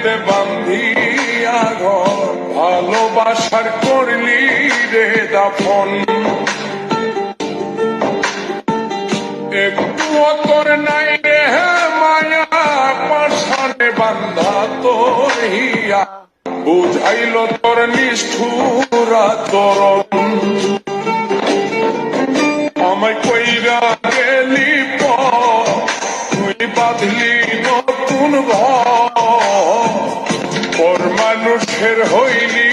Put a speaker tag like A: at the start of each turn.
A: মাটিতে বান্ধিয়া ঘর, ভালোবাসার করলি রে দাফন। একটু তোর নাই রে মায়া, পাশানে বান্ধা তোর হিয়া, বুঝাইল তোর নিষ্ঠুরা তরণ। আমায় কইরা গেলি তুই বাঁধলি নতুন ঘর, পর মানুষের হইলি